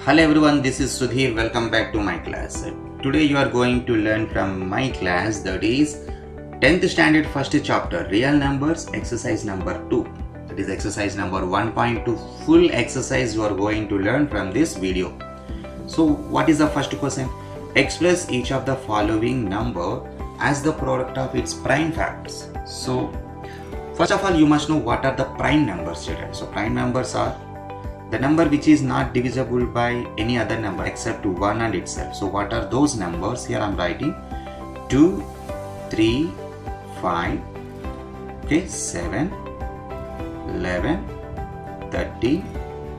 Hello everyone, this is Sudhir. Welcome back to my class. Today you are going to learn from my class, that is 10th standard first chapter real numbers, exercise number 2. That is exercise number 1.2. Full exercise you are going to learn from this video. So what is the first question? Express each of the following number as the product of its prime factors. So first of all, you must know what are the prime numbers, children. So prime numbers are the number which is not divisible by any other number except 1 and itself. So what are those numbers? Here I am writing 2, 3, 5, okay, 7, 11, 30,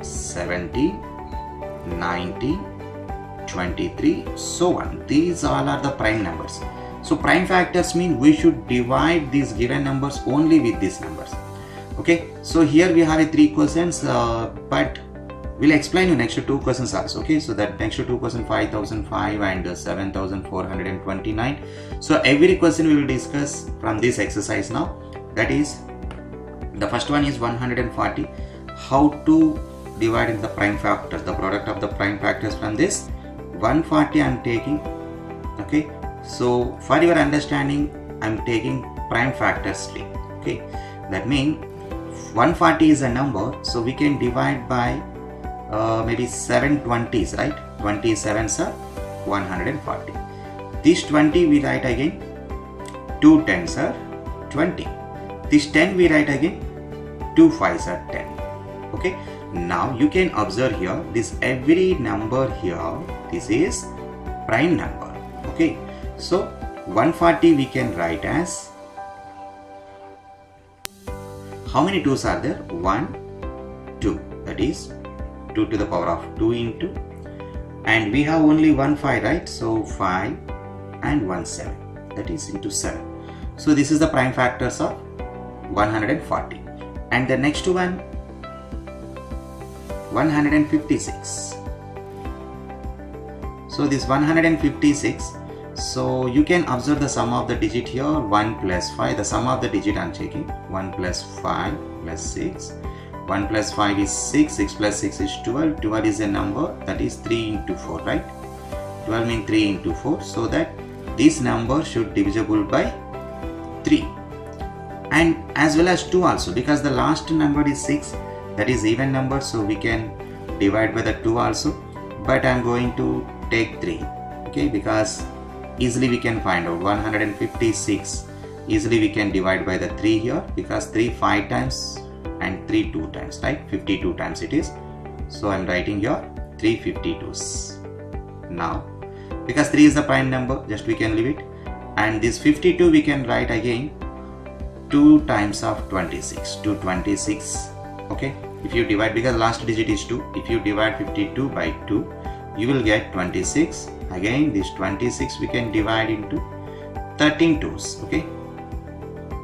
70, 90, 23, so on. These all are the prime numbers. So prime factors mean we should divide these given numbers only with these numbers. Okay, so here we have 3 questions, but we'll explain you next 2 questions also. Okay, so that next 2 questions 5005 and 7429. So every question we will discuss from this exercise now. That is, the first one is 140. How to divide in the prime factors, the product of the prime factors from this 140 I am taking. Okay, so for your understanding I am taking prime factors. Okay, that means 140 is a number, so we can divide by maybe 7 20s, right? 27s are 140. This 20 we write again, 2 10s are 20. This 10 we write again, 2 5s are 10. Okay, now you can observe here, this every number here, this is prime number. Okay, so 140 we can write as, how many 2's are there? 1, 2, that is 2 to the power of 2 into, and we have only 1 5, right? So 5 and 1 7, that is into 7. So this is the prime factors of 140. And the next one, 156. So this 156, so you can observe the sum of the digit here, 1 plus 5, the sum of the digit I am checking, 1 plus 5 plus 6, 1 plus 5 is 6, 6 plus 6 is 12, 12 is a number, that is 3 into 4, right? 12 means 3 into 4, so that this number should divisible by 3. And as well as 2 also, because the last number is 6, that is even number, so we can divide by the 2 also, but I am going to take 3, okay, because easily we can find out 156, easily we can divide by the 3 here, because 3 5 times and 3 2 times, right? 52 times it is. So I am writing here 352's. Now because 3 is the prime number, just we can leave it, and this 52 we can write again 2 times of 26, 226. Okay, if you divide, because last digit is 2, if you divide 52 by 2, you will get 26. Again this 26 we can divide into 13 2's. Okay,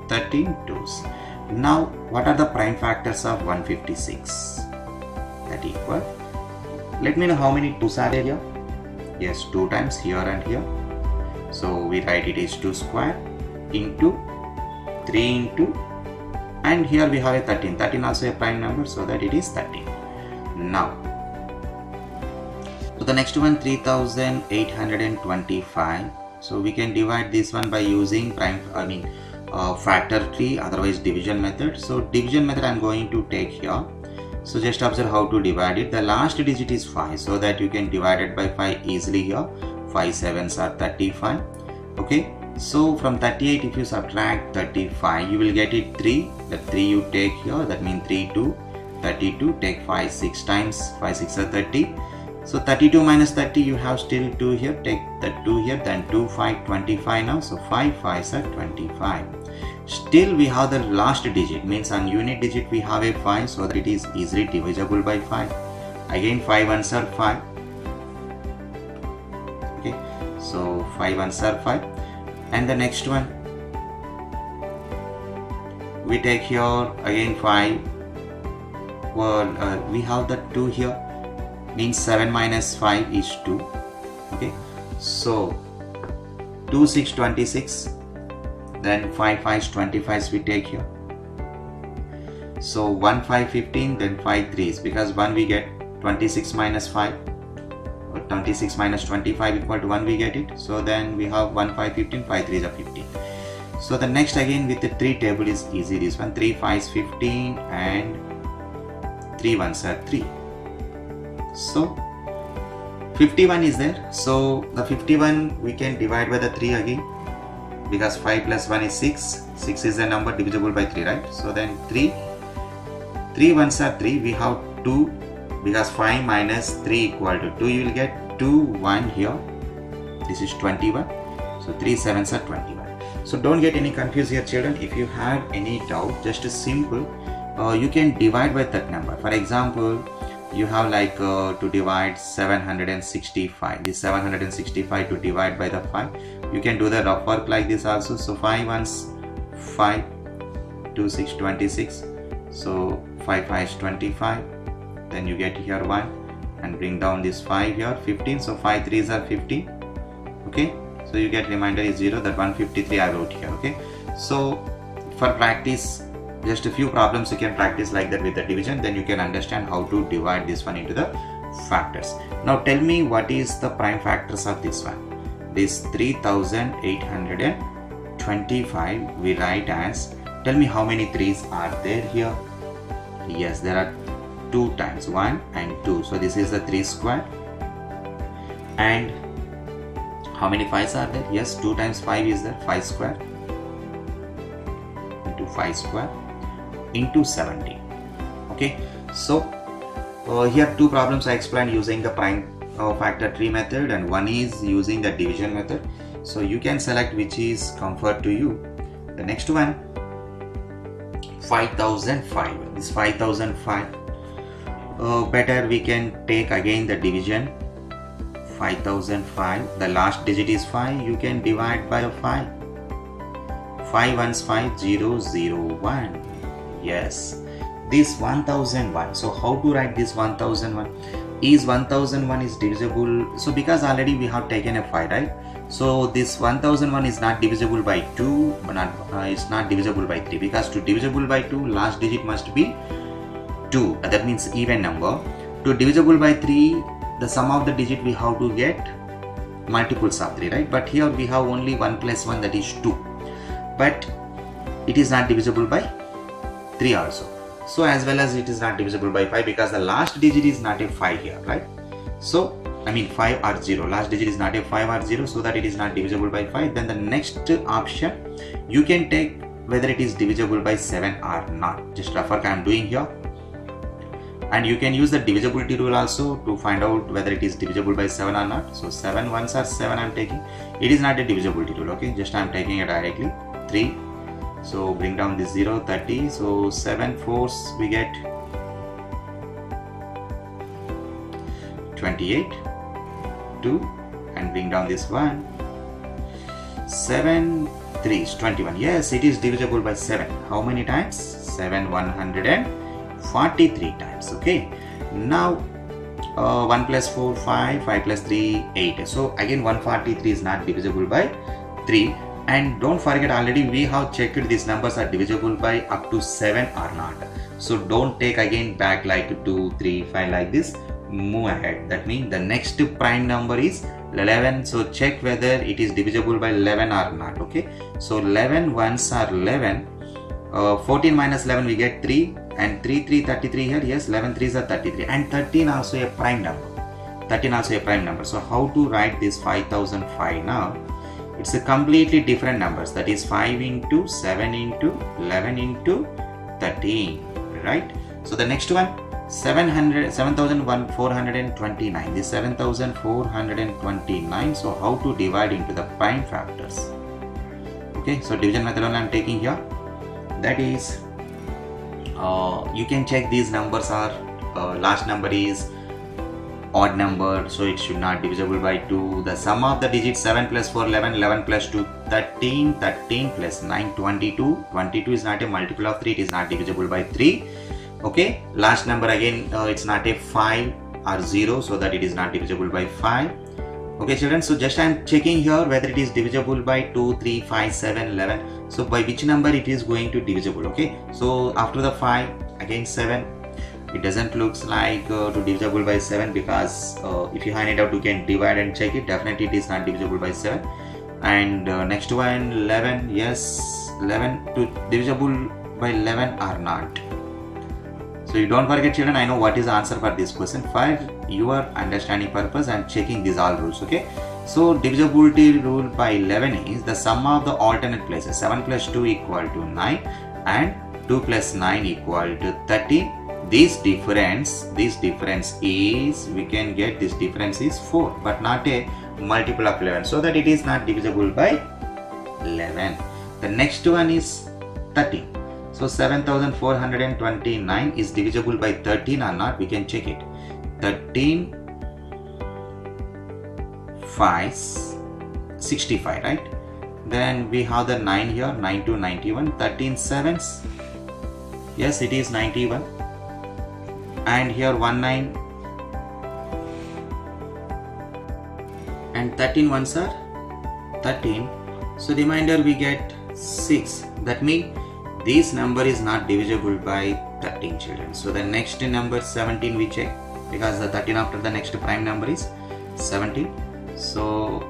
13 2's. Now what are the prime factors of 156? That equal, let me know how many 2's are there here. Yes, 2 times here and here, so we write it is 2 square into 3 into, and here we have a 13, 13 also a prime number, so that it is 13. Now so the next one, 3825. So we can divide this one by using factor tree, otherwise division method. So division method I am going to take here. So just observe how to divide it. The last digit is 5, so that you can divide it by 5 easily here. 5 7's are 35. Okay, so from 38 if you subtract 35, you will get it 3. The 3 you take here, that means 3 2, 32. Take 5 6 times, 5 6 are 30. So 32 minus 30, you have still 2 here, take the 2 here, then 2 5 25 now, so 5 5's are 25. Still we have the last digit, means on unit digit we have a 5, so that it is easily divisible by 5. Again 5 1's are 5. Okay, so 5 1's are 5. And the next one, we take here again 5. Well, we have the 2 here, means 7 minus 5 is 2. Okay, so 2 6 26, then 5 5 25 we take here. So 1 5 15, then 5 3s, because 1 we get 26 minus 5, 26 minus 25 equal to 1, we get it. So then we have 1 5 15, 5 3 is 15. So the next again with the 3 table is easy. This one 3 5 is 15 and 3 1s are 3. So 51 is there. So the 51 we can divide by the 3 again, because 5 plus 1 is 6. 6 is a number divisible by 3, right? So then 3 1s are 3. We have 2, because 5 minus 3 equal to 2. You will get 2 1 here. This is 21. So 3 7s are 21. So don't get any confused here, children. If you have any doubt, just a simple, you can divide by that number. For example, you have like to divide 765. This 765 to divide by the 5. You can do the rough work like this also. So 5 1s 5, 2 6 26. So 5 5 is 25. Then you get here 1 and bring down this 5 here, 15. So 5 3s are 15. Okay. So you get remainder is 0. That 153 I wrote here. Okay. So for practice, just a few problems you can practice like that with the division, then you can understand how to divide this one into the factors. Now tell me what is the prime factors of this one. This 3825 we write as, tell me how many 3's are there here. Yes, there are 2 times 1 and 2. So this is the 3 square. And how many 5's are there? Yes, 2 times 5 is there, 5 square into 5 square into 17. Okay, so here 2 problems I explained using the prime factor tree method, and one is using the division method. So you can select which is comfort to you. The next one, 5005. This 5005, better we can take again the division. 5005, the last digit is 5, you can divide by 5. 5 1s 5 0 0 1. Yes, this 1001. So how to write this 1001? Is 1001 is divisible? So because already we have taken a 5, right? So this 1001 is not divisible by 2, but it's not divisible by 3, because to divisible by 2, last digit must be 2. That means even number. To divisible by 3, the sum of the digit we have to get multiples of 3, right? But here we have only 1 plus 1, that is 2. But it is not divisible by 3 also. So as well as it is not divisible by 5, because the last digit is not a 5 here, right? So I mean 5 or 0. Last digit is not a 5 or 0, so that it is not divisible by 5. Then the next option, you can take whether it is divisible by 7 or not. Just rough work I am doing here. And you can use the divisibility rule also to find out whether it is divisible by 7 or not. So 7 1s are 7 I am taking. It is not a divisibility rule, okay? Just I am taking it directly. 3. So bring down this 0, 30. So 7 4s we get 28. 2 and bring down this 1. 7 3 is 21. Yes, it is divisible by 7. How many times? 7 143 times. Okay. Now 1 plus 4 5, 5 plus 3 8. So again 143 is not divisible by 3. And don't forget, already we have checked these numbers are divisible by up to 7 or not. So don't take again back like 2 3 5 like this. Move ahead. That means the next prime number is 11. So check whether it is divisible by 11 or not. Okay. So 11 1s are 11. 14 minus 11 we get 3, and 3 3 33 here. Yes, 11 3s are 33, and 13 also a prime number. 13 also a prime number. So how to write this 5005 now? It's a completely different numbers. That is 5 into 7 into 11 into 13, right? So the next one, 7,429. This 7,429. So how to divide into the prime factors? Okay, so division method only I am taking here. That is, you can check these numbers are last number is odd number, so it should not divisible by 2. The sum of the digits 7 plus 4 11, 11 plus 2 13, 13 plus 9 22. 22 is not a multiple of 3, it is not divisible by 3. Okay, last number again it's not a 5 or 0, so that it is not divisible by 5. Okay children, so just I am checking here whether it is divisible by 2 3 5 7 11. So by which number it is going to divisible. Okay, so after the 5 again 7, It doesn't looks like to divisible by 7, because if you find it out you can divide and check it. Definitely it is not divisible by 7. And next one 11, yes, 11 to divisible by 11 or not. So you don't forget children, I know what is the answer for this question. For your understanding purpose I am checking these all rules, okay. So divisibility rule by 11 is the sum of the alternate places. 7 plus 2 equal to 9 and 2 plus 9 equal to 13. This difference is, we can get this difference is 4, but not a multiple of 11, so that it is not divisible by 11. The next one is 13. So 7429 is divisible by 13 or not, we can check it. 13 5 65, right? Then we have the 9 here, 9 to 91, 13 sevens, yes, it is 91. And here 19 and 13 ones are 13, so remainder we get 6. That means this number is not divisible by 13 children. So the next number 17 we check, because the 13 after the next prime number is 17. So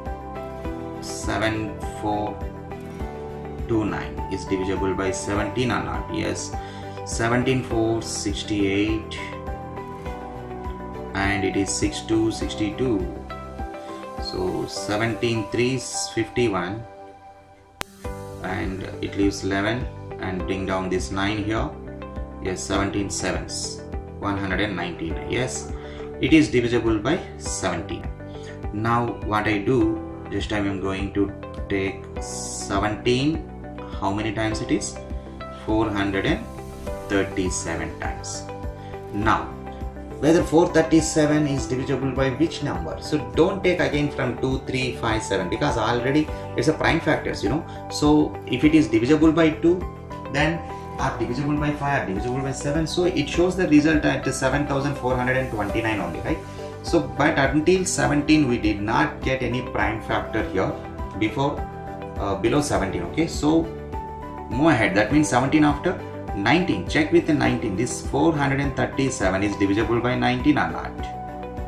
7429 is divisible by 17 or not? Yes, 17 4 68 and it is 6 2 62. So 17 3 is 51 and it leaves 11 and bring down this 9 here. Yes, 17 sevens 119. Yes, it is divisible by 17. Now what I do, just I am going to take 17, how many times it is? 437 times. Now whether 437 is divisible by which number? So don't take again from 2, 3, 5, 7, because already it's a prime factors, you know. So if it is divisible by 2, then are divisible by 5, are divisible by 7. So it shows the result at 7429 only, right? So but until 17 we did not get any prime factor here before below 17, okay. So move ahead, that means 17 after 19, check with the 19, this 437 is divisible by 19 or not?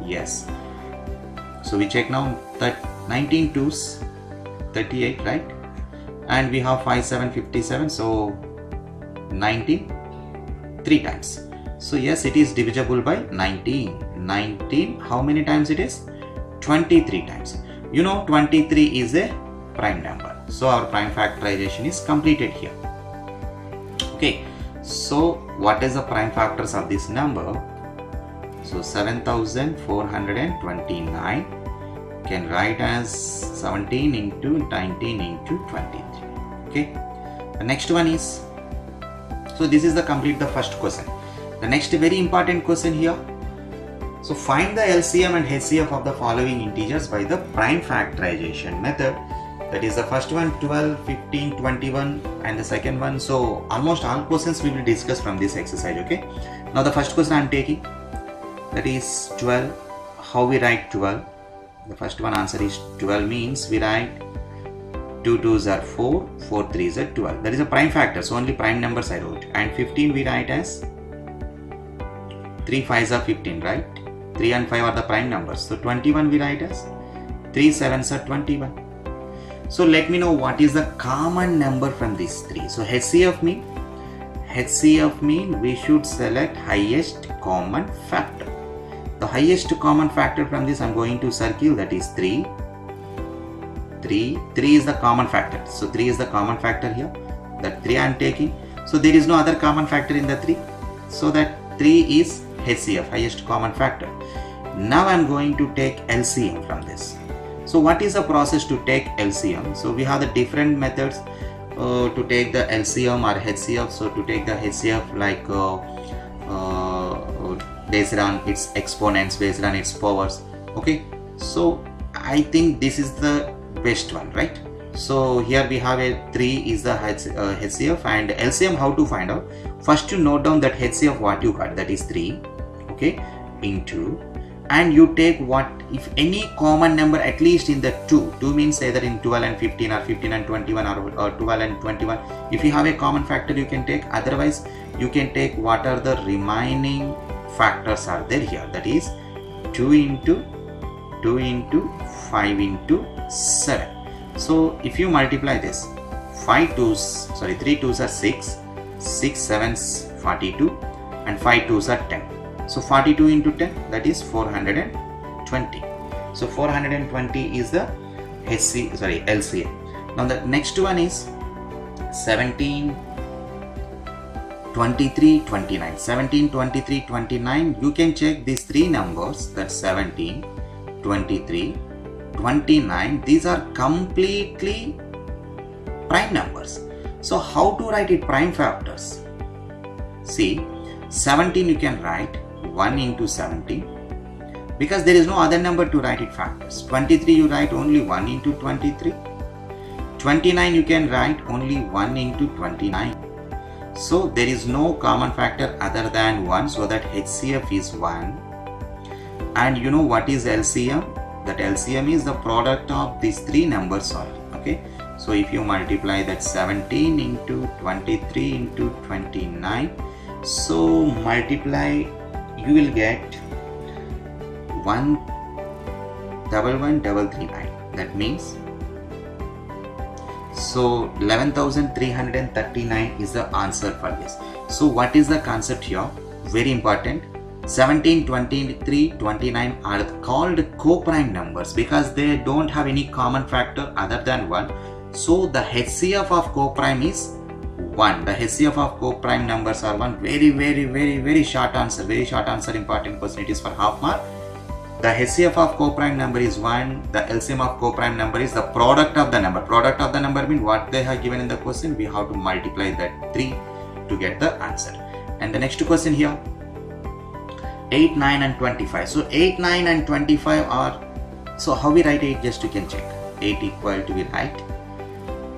Yes. So we check now that 19 2s 38, right? And we have 5 7 57, so 19 3 times. So yes, it is divisible by 19. 19, how many times it is? 23 times. You know 23 is a prime number, so our prime factorization is completed here. Okay, so what is the prime factors of this number? So 7429 can write as 17 into 19 into 23. Okay, the next one is, so this is the complete the first question. The next very important question here. So find the LCM and HCF of the following integers by the prime factorization method. That is the first one 12, 15, 21 and the second one. So almost all questions we will discuss from this exercise, okay. Now the first question I am taking, that is 12. How we write 12? The first one answer is 12 means we write 2 2s are 4, 4 3s are 12. That is a prime factor, so only prime numbers I wrote. And 15 we write as 3 5s are 15, right? 3 and 5 are the prime numbers. So 21 we write as 3 7s are 21. So let me know what is the common number from these three. So HCF mean we should select highest common factor. The highest common factor from this I am going to circle, that is 3. 3 is the common factor. So 3 is the common factor here. That 3 I am taking. So there is no other common factor in the 3. So that 3 is HCF, highest common factor. Now I am going to take LCM from this. So what is the process to take LCM? So we have the different methods to take the LCM or HCF. So to take the HCF, like based on its exponents, based on its powers. Okay, so I think this is the best one, right? So here we have a 3 is the HCF, and LCM how to find out? First you note down that HCF what you got, that is 3, okay, into, and you take what, if any common number at least in the 2 means either in 12 and 15 or 15 and 21 or 12 and 21. If you have a common factor you can take, otherwise you can take what are the remaining factors are there here, that is 2 into 2 into 5 into 7. So if you multiply this, 3 2s are 6, 6 7s 42, and 5 2s are 10. So 42 into 10, that is 420. So 420 is the LCM. Now the next one is 17, 23, 29. 17, 23, 29. You can check these three numbers, that's 17, 23, 29. These are completely prime numbers. So how to write it prime factors? See, 17 you can write 1 into 17 because there is no other number to write it factors. 23 you write only 1 into 23. 29 you can write only 1 into 29. So there is no common factor other than 1, so that HCF is 1. And you know what is LCM? That LCM is the product of these three numbers only. Okay, so if you multiply that 17 into 23 into 29, so multiply, you will get 111,339. That means, so 11,339 is the answer for this. So what is the concept here? Very important. 17, 23, 29 are called co-prime numbers because they don't have any common factor other than 1. So the HCF of co-prime is 1. The HCF of co-prime numbers are 1. Very short answer. Very short answer. Important question. It is for half mark. The HCF of co-prime number is 1. The LCM of co-prime number is the product of the number. Product of the number means what they have given in the question. We have to multiply that 3 to get the answer. And the next question here, 8, 9 and 25. So 8, 9 and 25 are, so how we write 8, just you can check. 8 equal to, we write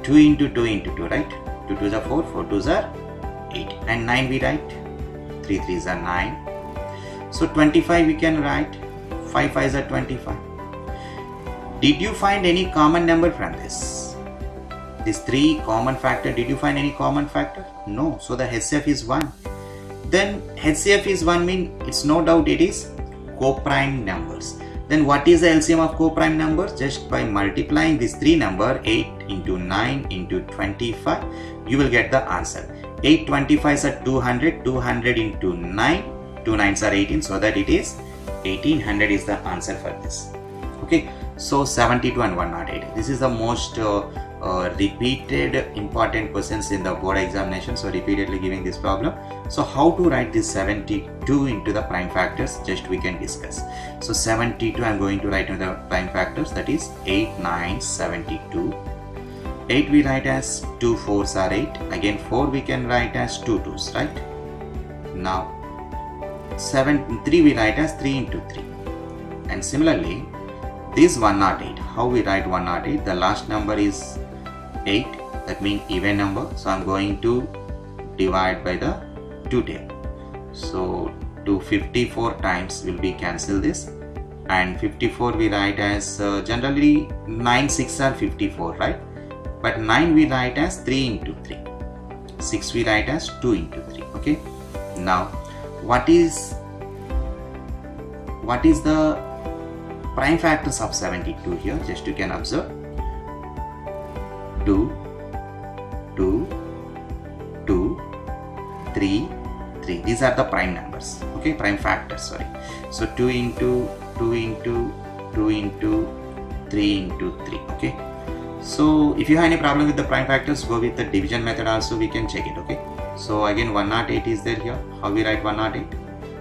2 into 2 into 2, right? 2 2s are 4, 4 2s are 8. And 9 we write 3 3s are 9. So 25 we can write 5 5s are 25. Did you find any common number from this? These three common factor, did you find any common factor? No. So the HCF is 1. Then HCF is 1 means it's no doubt it is co-prime numbers. Then what is the LCM of co-prime numbers? Just by multiplying these three numbers, 8 into 9 into 25, you will get the answer. 8 25s are 200, 200 into 9, 2 9s are 18, so that it is 1800 is the answer for this. Okay, so 72 and 108. This is the most repeated important questions in the board examination, so repeatedly giving this problem. So how to write this 72 into the prime factors, just we can discuss. So 72 I am going to write into the prime factors, that is 8 9 72. 8 we write as 2 4s are 8. Again 4 we can write as 2 2s, right? Now 3 we write as 3 into 3. And similarly this 108, how we write 108? The last number is 8, that means even number, so I am going to divide by the 2 tail. So 254 times will be cancel this, and 54 we write as generally 9 6 are 54, right? But 9 we write as 3 into 3, 6 we write as 2 into 3. Okay, now what is the prime factors of 72 here? Just you can observe 2 2 2 3 3. These are the prime numbers. Okay, prime factors, sorry. So 2 into 2 into 2 into 3 into 3. Okay, so if you have any problem with the prime factors, go with the division method also, we can check it. Okay, so again 108 is there here. How we write 108?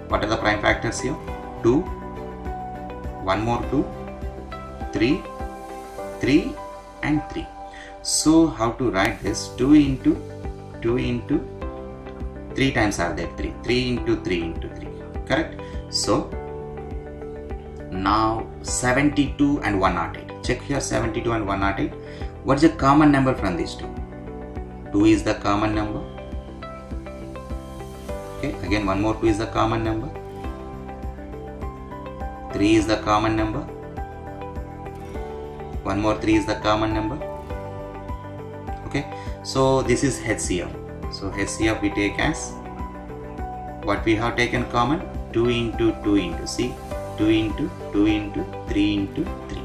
What are the prime factors here? 2, 1 more 2, 3, 3 and 3. So how to write this? 2 into 3 times are there 3, 3 into 3 into 3, correct? So now 72 and 108. Check here 72 and 108. What is the common number from these two? 2 is the common number. Okay, again 1 more 2 is the common number. 3 is the common number. 1 more 3 is the common number. Okay, so this is HCF. So HCF we take as what we have taken common 2 into 2 into, see, 2 into 2 into 3 into 3.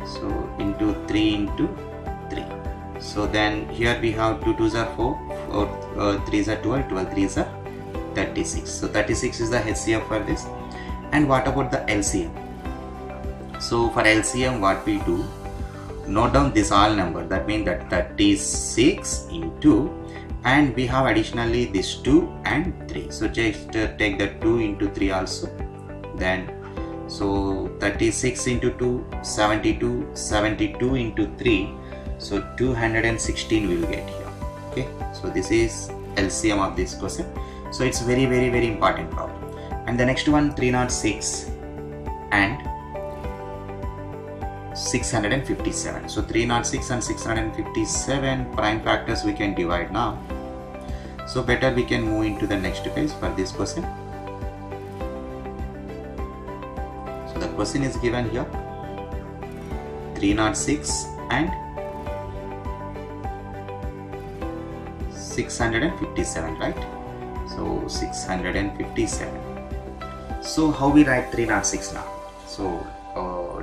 So into 3 into 3. So then here we have 2 2s are 4, 3s are 12, 12 3s are 36. So 36 is the HCF for this. And what about the LCM? So for LCM, what we do, note down this all number, that means that 36 into, and we have additionally this 2 and 3. So just take the 2 into 3 also. Then so 36 into 2, 72, 72 into 3, so 216 we will get here. Okay, so this is LCM of this question. So it's very important problem. And the next one, 306 and 657. So 306 and 657 prime factors we can divide now. So better we can move into the next page for this question. So the question is given here, 306 and 657, right? So 657. So how we write 306 now? So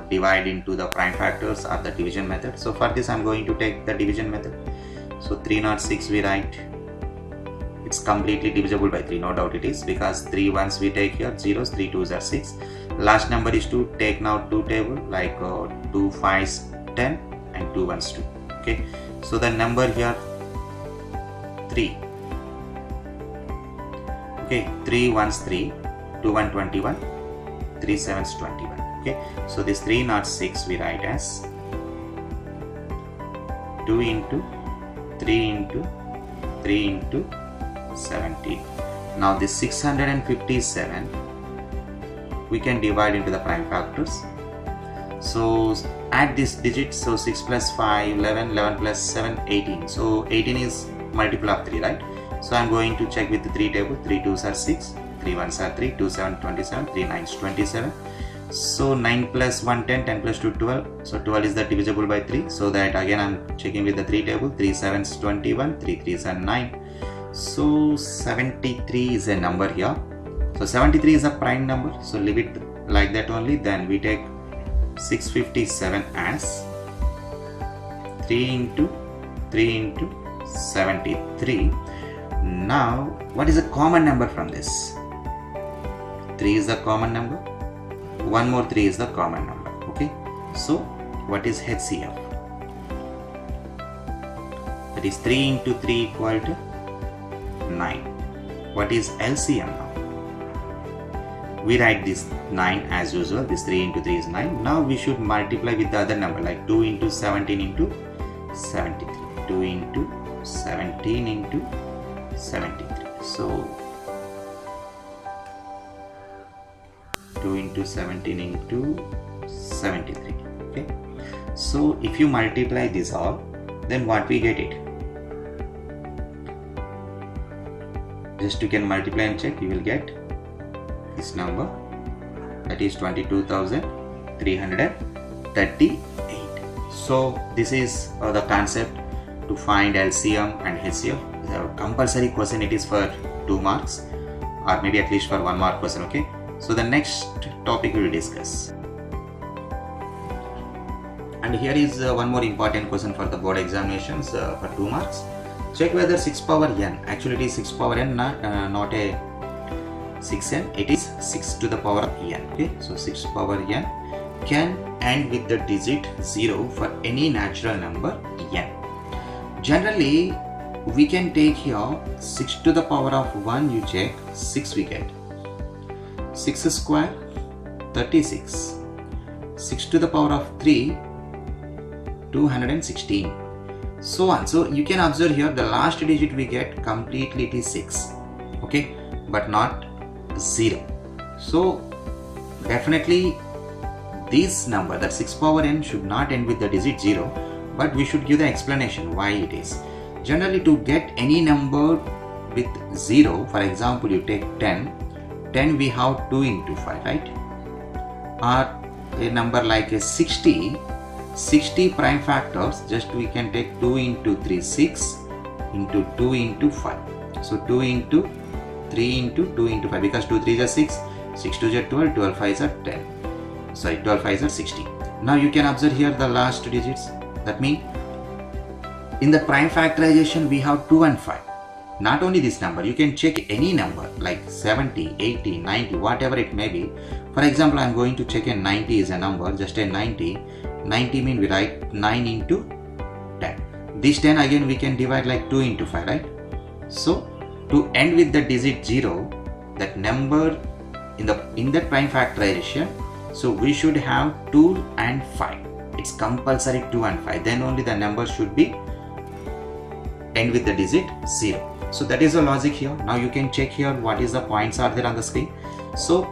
divide into the prime factors or the division method. So for this I'm going to take the division method. So 306 we write, it's completely divisible by 3, no doubt it is, because 3 ones we take here, zeros, 3 2s are 6. Last number is 2, take now 2 table, like 2 5s 10 and 2 1s 2. Okay, so the number here 3. Okay, 3 1s 3, 2 1 21, 3 7s 21. Okay, so this 306 we write as 2 into 3 into 3 into 70. Now this 657 we can divide into the prime factors. So add this digit, so 6 plus 5 11, 11 plus 7 18. So 18 is multiple of 3, right? So I'm going to check with the 3 table. 3 2s are 6, 3 1s are 3, 2 7 27, 3 9s 27. So 9 plus 1 10, 10 plus 2 12. So 12 is the divisible by 3. So that again I'm checking with the 3 table. 3 7s 21, 3 3s are 9. So 73 is a number here. So 73 is a prime number. So leave it like that only. Then we take 657 as 3 into 3 into 73. Now what is a common number from this? 3 is the common number. One more 3 is the common number. Okay, so what is HCF? That is 3 into 3 equal to 9. What is LCM now? We write this 9 as usual. This 3 into 3 is 9. Now we should multiply with the other number, like 2 into 17 into 73. 2 into 17 into 73. So 2 into 17 into 73. Okay, so if you multiply this all, then what we get it? Just you can multiply and check, you will get this number, that is 22,338. So this is the concept to find LCM and HCF. The compulsory question, it is for 2 marks or maybe at least for 1 mark question. Okay, so the next topic we will discuss. And here is one more important question for the board examinations for 2 marks. Check whether 6 power n, actually it is 6 power n, not a 6n, it is 6 to the power of n. Okay, so 6 power n can end with the digit 0 for any natural number n. Generally we can take here 6 to the power of 1, you check, 6 we get. 6 square 36, 6 to the power of 3 216, so on. So you can observe here the last digit we get completely it is 6, okay, but not 0. So definitely this number, that 6 power n, should not end with the digit 0, but we should give the explanation why it is. Generally to get any number with 0, for example you take 10 we have 2 into 5, right? Or a number like a 60 prime factors, just we can take 2 into 3 6 into 2 into 5. So 2 into 3 into 2 into 5, because 2 3s are 6, 6 2s are 12, 12 5s are 10. Sorry, 12 5s are 16. Now you can observe here the last two digits. That means in the prime factorization we have 2 and 5. Not only this number, you can check any number like 70, 80, 90, whatever it may be. For example, I am going to check a 90 is a number, just a 90. 90 means we write 9 into 10. This 10 again we can divide like 2 into 5, right? So to end with the digit 0, that number in that prime factorization, so we should have 2 and 5. It's compulsory 2 and 5. Then only the number should be end with the digit 0. So that is the logic here. Now you can check here what is the points are there on the screen. So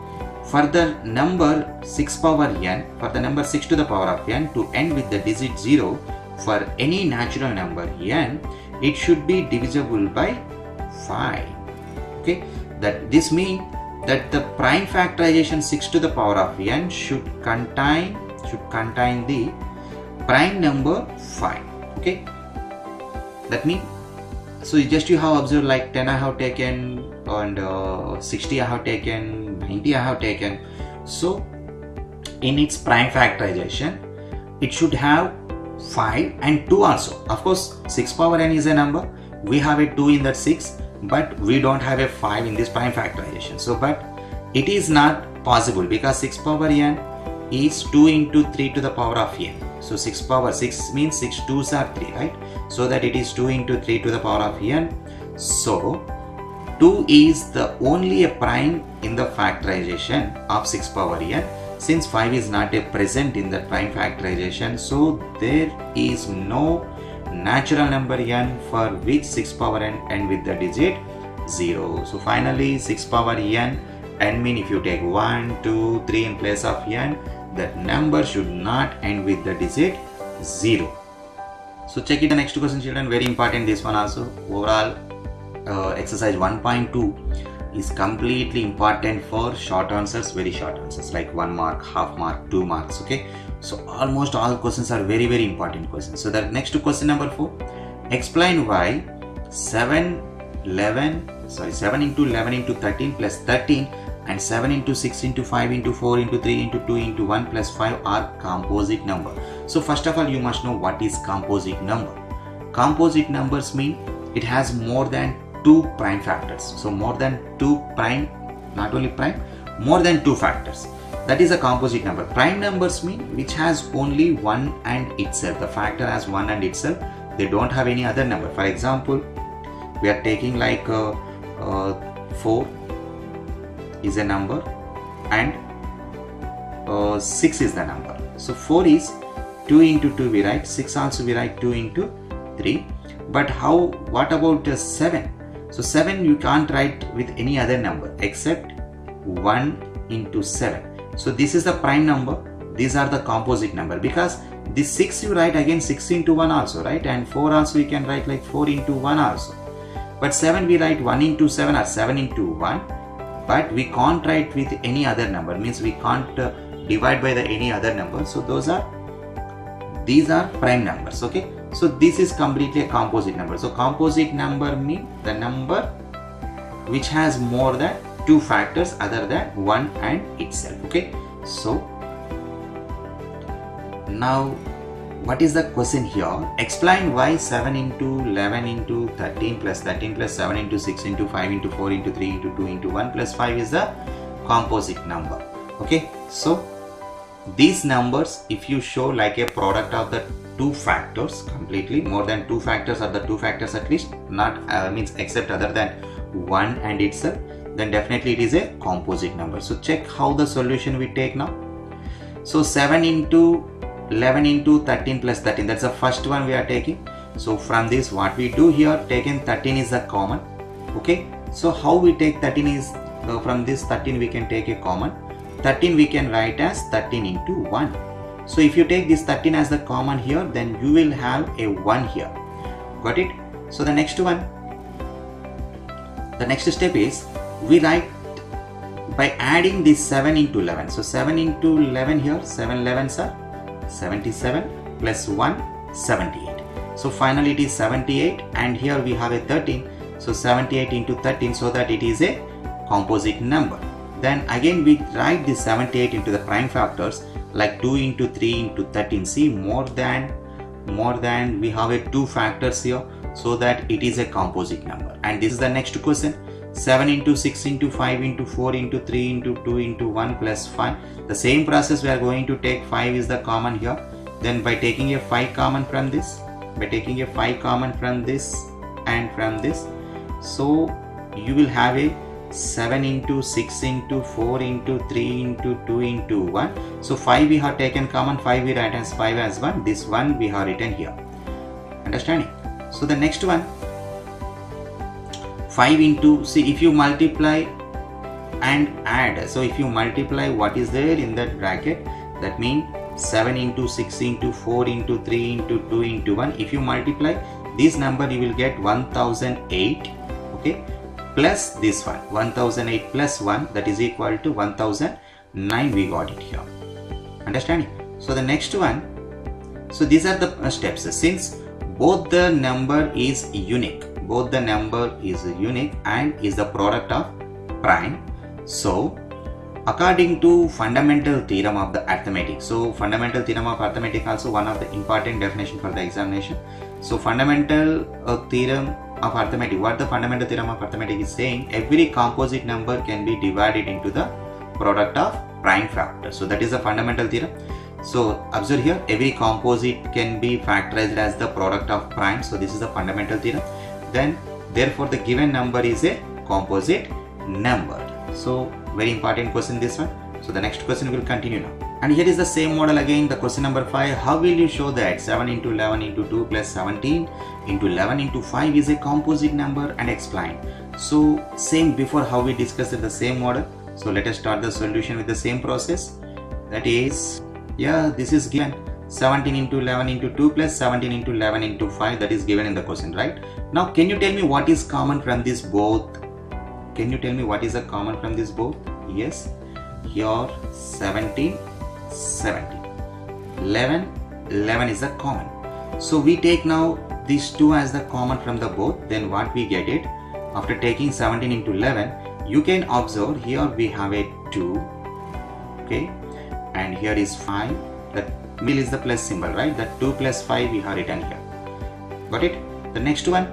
for the number 6 power n, for the number 6 to the power of n, to end with the digit 0 for any natural number n, it should be divisible by 5. Okay, that this means that the prime factorization 6 to the power of n should contain the prime number 5. Okay, that means, so just you have observed like 10 I have taken, and 60 I have taken, 90 I have taken. So in its prime factorization it should have 5 and 2 also. Of course 6 power n is a number, we have a 2 in that 6, but we don't have a 5 in this prime factorization. So but it is not possible because 6 power n is 2 into 3 to the power of n. So 6 power 6 means 6 2s are 3, right? So that it is 2 into 3 to the power of n. So 2 is the only a prime in the factorization of 6 power n. Since 5 is not a present in the prime factorization, so there is no natural number n for which 6 power n end with the digit 0. So finally 6 power n mean if you take 1, 2, 3 in place of n, that number should not end with the digit 0. So check it the next question, children. Very important this one also. Overall exercise 1.2 is completely important for short answers, very short answers like 1 mark, half mark, 2 marks. Okay, so almost all questions are very important questions. So the next question number 4, explain why 7 into 11 into 13 plus 13 and 7 into 6 into 5 into 4 into 3 into 2 into 1 plus 5 are composite number. So first of all you must know what is composite number. Composite numbers mean it has more than 2 prime factors. So more than 2 prime, not only prime, more than 2 factors. That is a composite number. Prime numbers mean which has only 1 and itself. The factor has 1 and itself. They don't have any other number. For example, we are taking like 4 is a number and 6 is the number. So 4 is 2 into 2 we write, 6 also we write 2 into 3. But what about 7? So 7 you can't write with any other number except 1 into 7. So this is the prime number, these are the composite number, because this 6 you write again 6 into 1 also, right? And 4 also you can write like 4 into 1 also. But 7 we write 1 into 7 or 7 into 1. But we can't write with any other number, means we can't divide by any other number. So these are prime numbers. Okay, so this is completely a composite number. So composite number means the number which has more than 2 factors other than 1 and itself. Okay, so now what is the question here? Explain why 7 into 11 into 13 plus 13 plus 7 into 6 into 5 into 4 into 3 into 2 into 1 plus 5 is the composite number. Okay, so these numbers, if you show like a product of the 2 factors completely, more than 2 factors or the 2 factors at least, not means except other than 1 and itself, then definitely it is a composite number. So check how the solution we take now. So 7 into 11 into 13 plus 13, that's the first one we are taking. So from this what we do here, taken 13 is the common. Okay, so how we take 13 is from this 13 we can take a common. 13 we can write as 13 into 1. So if you take this 13 as the common here, then you will have a 1 here. Got it? So the next one, the next step is we write by adding this 7 into 11. So 7 into 11 here, 7 11s are 77 plus 1 78. So finally it is 78, and here we have a 13. So 78 into 13, so that it is a composite number. Then again we write this 78 into the prime factors, like 2 into 3 into 13. See, more than we have a 2 factors here, so that it is a composite number. And this is the next question. 7 into 6 into 5 into 4 into 3 into 2 into 1 plus 5. The same process we are going to take. 5 is the common here. Then by taking a 5 common from this, and from this, so you will have a 7 into 6 into 4 into 3 into 2 into 1. So 5 we have taken common, 5 we write as 5 as 1. This one we have written here. Understanding? So the next one, 5 into, see, if you multiply and add, so if you multiply what is there in that bracket, that means 7 into 6 into 4 into 3 into 2 into 1. If you multiply this number, you will get 1008, okay, plus this one, 1008 plus 1, that is equal to 1009. We got it here. Understanding? So the next one, so these are the steps. Since both the number is unique, and is the product of prime, so according to fundamental theorem of the arithmetic, so fundamental theorem of arithmetic also one of the important definition for the examination. So fundamental theorem of arithmetic, what the fundamental theorem of arithmetic is saying, every composite number can be divided into the product of prime factor. So that is the fundamental theorem. So observe here, every composite can be factorized as the product of prime. So this is the fundamental theorem. Then therefore the given number is a composite number. So very important question this one. So the next question will continue now. And here is the same model again, the question number 5. How will you show that 7 into 11 into 2 plus 17 into 11 into 5 is a composite number, and explain. So same before how we discussed the same model. So let us start the solution with the same process. That is, yeah, this is given 17 into 11 into 2 plus 17 into 11 into 5, that is given in the question, right? Now can you tell me what is common from this both? Can you tell me what is the common from this both? Yes, here 17, 11 is the common. So we take now these two as the common from the both. Then what we get it, after taking 17 into 11, you can observe here we have a 2, okay, and here is 5. That middle is the plus symbol, right? That 2 plus 5 we have written here. Got it? The next one,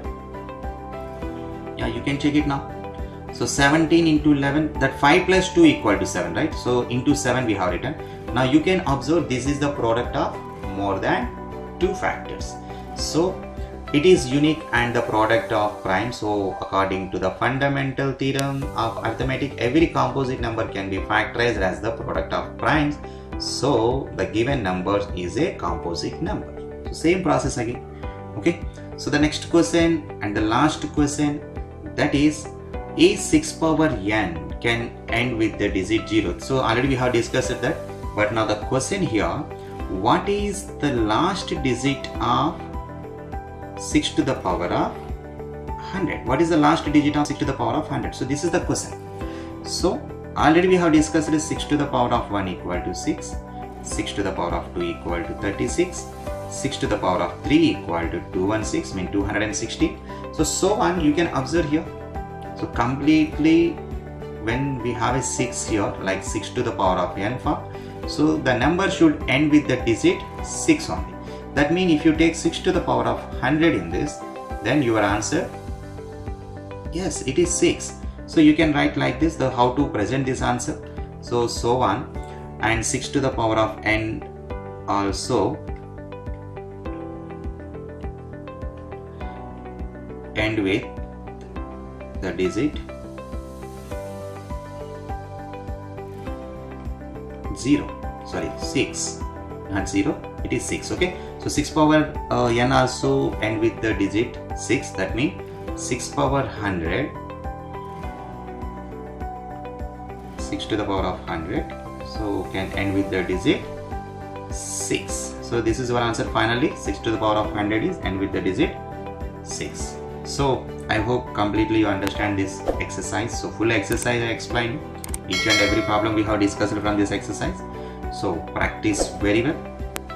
yeah, you can check it now. So 17 into 11, that 5 plus 2 equal to 7, right? So into 7 we have written. Now you can observe this is the product of more than 2 factors. So it is unique and the product of prime. So according to the fundamental theorem of arithmetic, every composite number can be factorized as the product of primes. So the given number is a composite number. So same process again. Okay. So the next question and the last question, that is 6 power n can end with the digit 0. So already we have discussed that. But now the question here, what is the last digit of 6 to the power of 100? What is the last digit of 6 to the power of 100? So this is the question. So already we have discussed 6 to the power of 1 equal to 6, 6 to the power of 2 equal to 36, 6 to the power of 3 equal to 216, mean 216. So on you can observe here. So completely when we have a 6 here, like 6 to the power of n form, so the number should end with the digit 6 only. That means if you take 6 to the power of 100 in this, then your answer, yes, it is 6. So you can write like this, the how to present this answer. So on, and 6 to the power of n also end with the digit 0, sorry, 6, not 0, it is 6. Okay, so 6 power n also end with the digit 6. That means 6 power 100, 6 to the power of 100, so can end with the digit 6. So this is our answer finally. 6 to the power of 100 is end with the digit 6. So I hope completely you understand this exercise. So full exercise I explained, each and every problem we have discussed from this exercise. So practice very well.